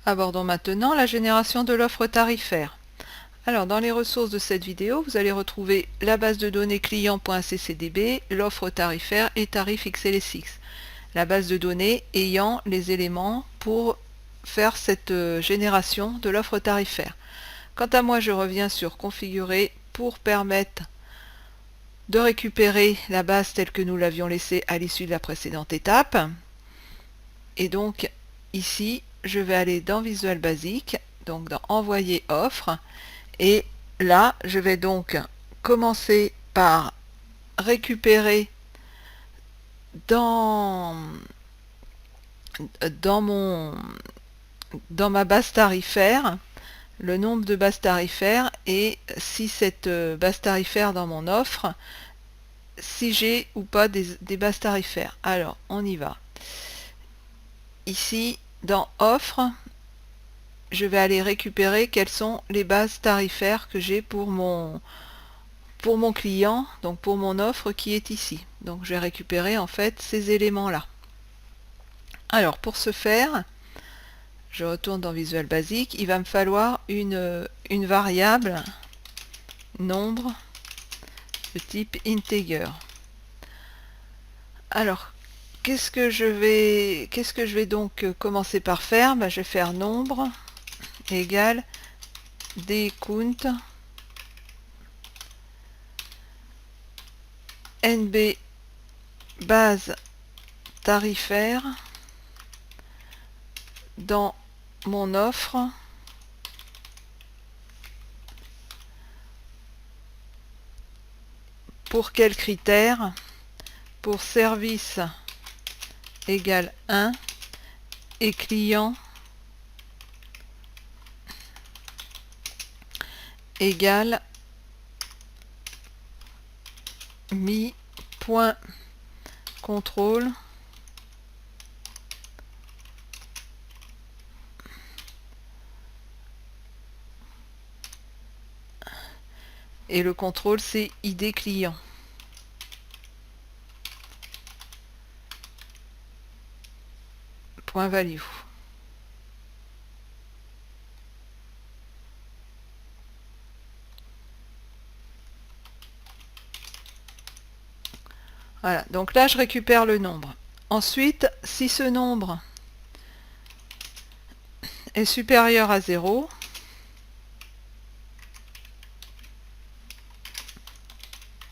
Abordons maintenant la génération de l'offre tarifaire. Alors, dans les ressources de cette vidéo, vous allez retrouver la base de données client.ccdb, l'offre tarifaire et tarif XLSX. La base de données ayant les éléments pour faire cette génération de l'offre tarifaire. Quant à moi, je reviens sur configurer pour permettre de récupérer la base telle que nous l'avions laissée à l'issue de la précédente étape. Et donc, ici, je vais aller dans Visual Basic, donc dans Envoyer offre. Et là, je vais donc commencer par récupérer dans ma base tarifaire le nombre de bases tarifaires et si cette base tarifaire dans mon offre, si j'ai ou pas des bases tarifaires. Alors, on y va. Ici, dans offre, je vais aller récupérer quelles sont les bases tarifaires que j'ai pour mon client, donc pour mon offre qui est ici. Donc je vais récupérer en fait ces éléments-là. Alors pour ce faire, je retourne dans Visual Basic, il va me falloir une variable nombre de type integer. Alors qu'est-ce que je vais donc commencer par faire? Je vais faire nombre égale dcount nb base tarifaire dans mon offre pour quel critère? Pour service égale 1 et client égale mi.contrôle et le contrôle c'est ID client. Point value. Voilà, donc là je récupère le nombre. Ensuite, si ce nombre est supérieur à 0,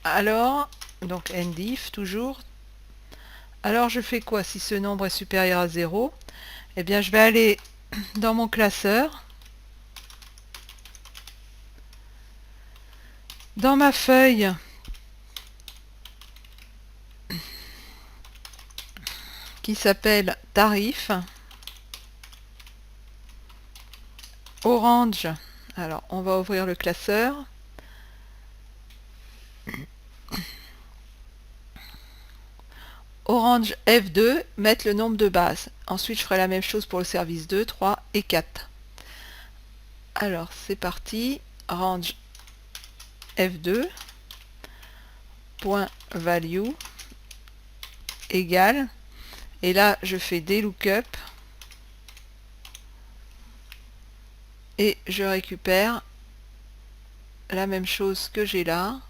alors, donc ndif toujours, alors je fais quoi si ce nombre est supérieur à 0? Eh bien je vais aller dans mon classeur, dans ma feuille qui s'appelle tarif, orange, alors on va ouvrir le classeur, orange F2, mettre le nombre de bases. Ensuite je ferai la même chose pour le service 2, 3 et 4. Alors c'est parti, range F2, point value égale, et là je fais des lookup et je récupère la même chose que j'ai là.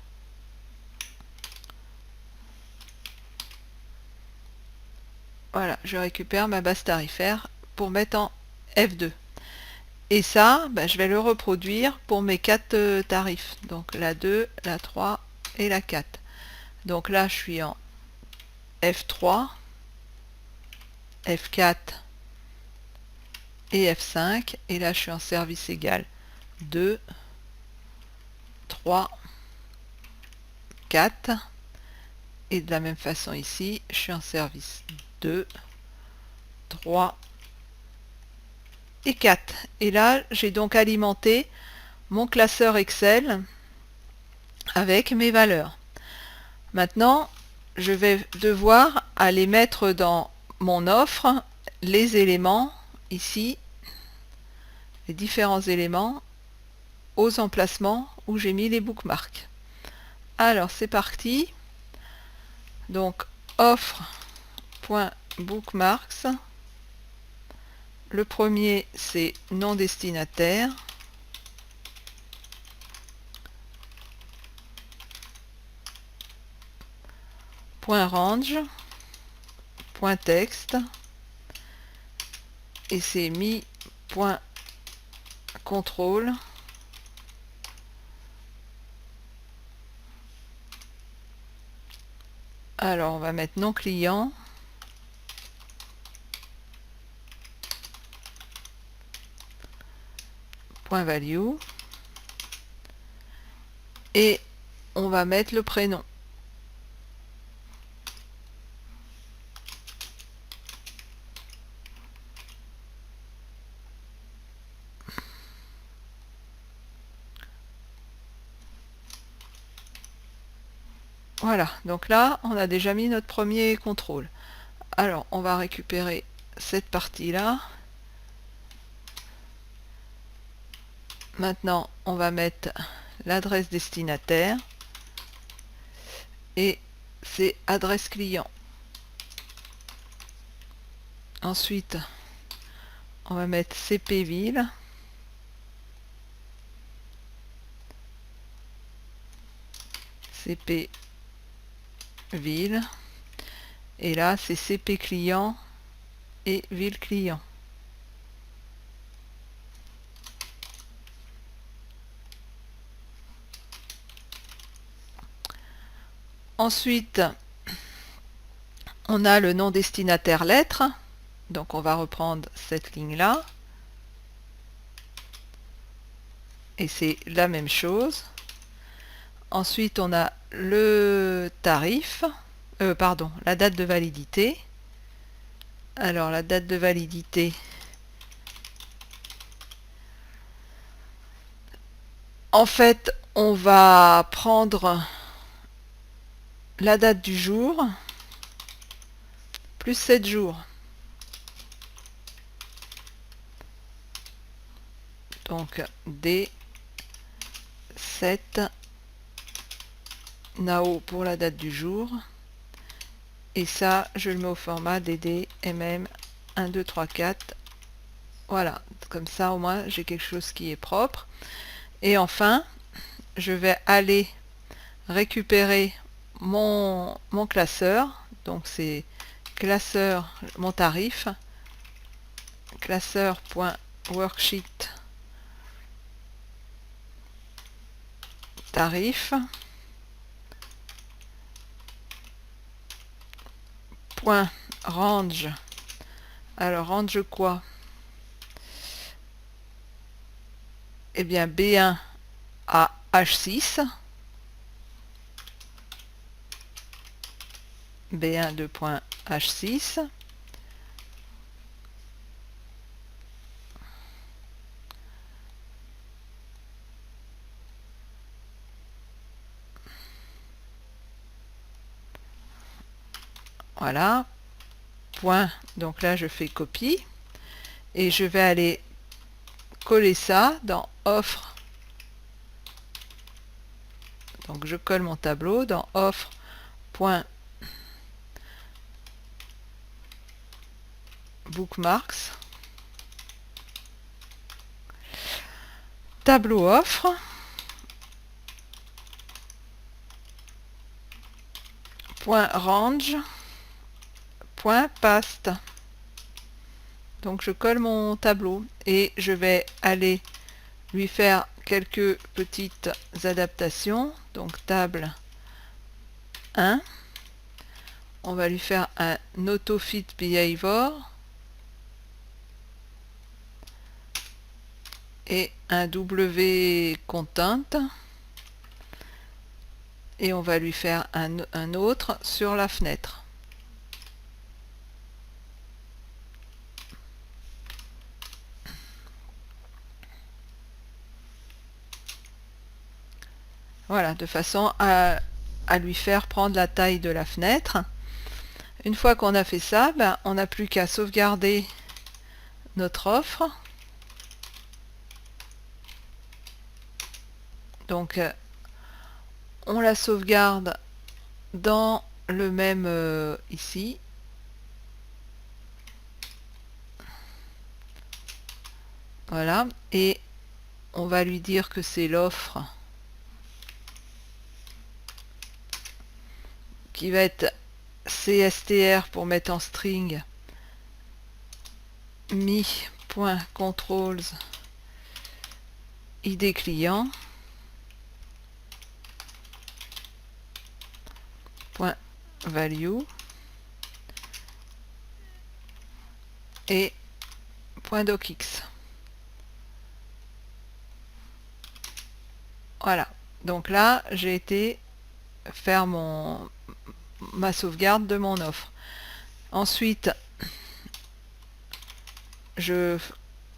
Voilà, je récupère ma base tarifaire pour mettre en F2. Et ça, je vais le reproduire pour mes 4 tarifs. Donc la 2, la 3 et la 4. Donc là, je suis en F3, F4 et F5. Et là, je suis en service égal 2, 3, 4. Et de la même façon ici, je suis en service 2, 3 et 4. Et là, j'ai donc alimenté mon classeur Excel avec mes valeurs. Maintenant, je vais devoir aller mettre dans mon offre les éléments, ici, les différents éléments, aux emplacements où j'ai mis les bookmarks. Alors, c'est parti. Donc, offre.bookmarks. Le premier, c'est nom destinataire. Point range, point texte, et c'est mi point contrôle. Alors on va mettre nom client, point value, et on va mettre le prénom. Voilà, donc là, on a déjà mis notre premier contrôle. Alors, on va récupérer cette partie-là. Maintenant, on va mettre l'adresse destinataire et c'est adresse client. Ensuite, on va mettre CP ville. CP ville. Et là, c'est CP client et ville client. Ensuite, on a le nom destinataire lettre. Donc, on va reprendre cette ligne-là. Et c'est la même chose. Ensuite, on a le tarif, pardon, la date de validité. Alors, la date de validité, en fait, on va prendre la date du jour plus 7 jours. Donc, D7 NAO pour la date du jour. Et ça, je le mets au format DD MM 1, 2, 3, 4. Voilà, comme ça au moins j'ai quelque chose qui est propre. Et enfin, je vais aller récupérer mon classeur. Donc c'est classeur, mon tarif, classeur.worksheet tarif. Point range. Alors range quoi? Eh bien B1 à H6. B1 de point H6. Voilà. Point. Donc là, je fais copie. Et je vais aller coller ça dans offre. Donc je colle mon tableau dans offre. Point bookmarks. Tableau offre. Point range. Point paste. Donc je colle mon tableau et je vais aller lui faire quelques petites adaptations. Donc table 1. On va lui faire un autofit behavior et un W content. Et on va lui faire un autre sur la fenêtre. Voilà, de façon à lui faire prendre la taille de la fenêtre. Une fois qu'on a fait ça, ben, on n'a plus qu'à sauvegarder notre offre. Donc, on la sauvegarde dans le même ici. Voilà, et on va lui dire que c'est l'offre qui va être CSTR pour mettre en string mi.controls ID client point value et point docx. Voilà, donc là j'ai été faire ma sauvegarde de mon offre. Ensuite je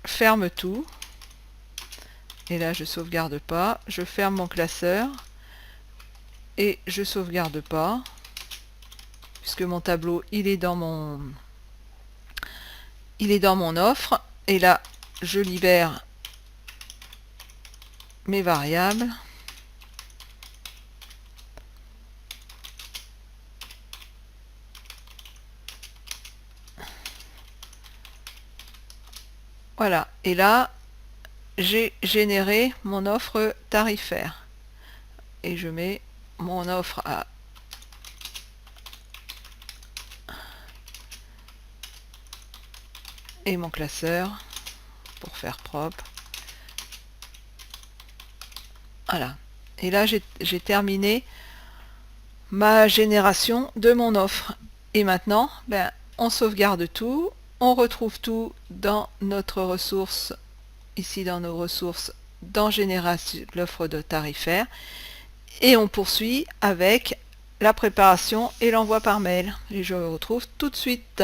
ferme tout et là je sauvegarde pas, je ferme mon classeur et je sauvegarde pas puisque mon tableau il est dans mon offre, et là je libère mes variables. Voilà, et là j'ai généré mon offre tarifaire et je mets mon offre à et mon classeur pour faire propre. Voilà, et là j'ai terminé ma génération de mon offre, et maintenant on sauvegarde tout, on retrouve tout dans notre ressource, ici dans nos ressources, dans génération l'offre de tarifaire, et on poursuit avec la préparation et l'envoi par mail, et je vous retrouve tout de suite.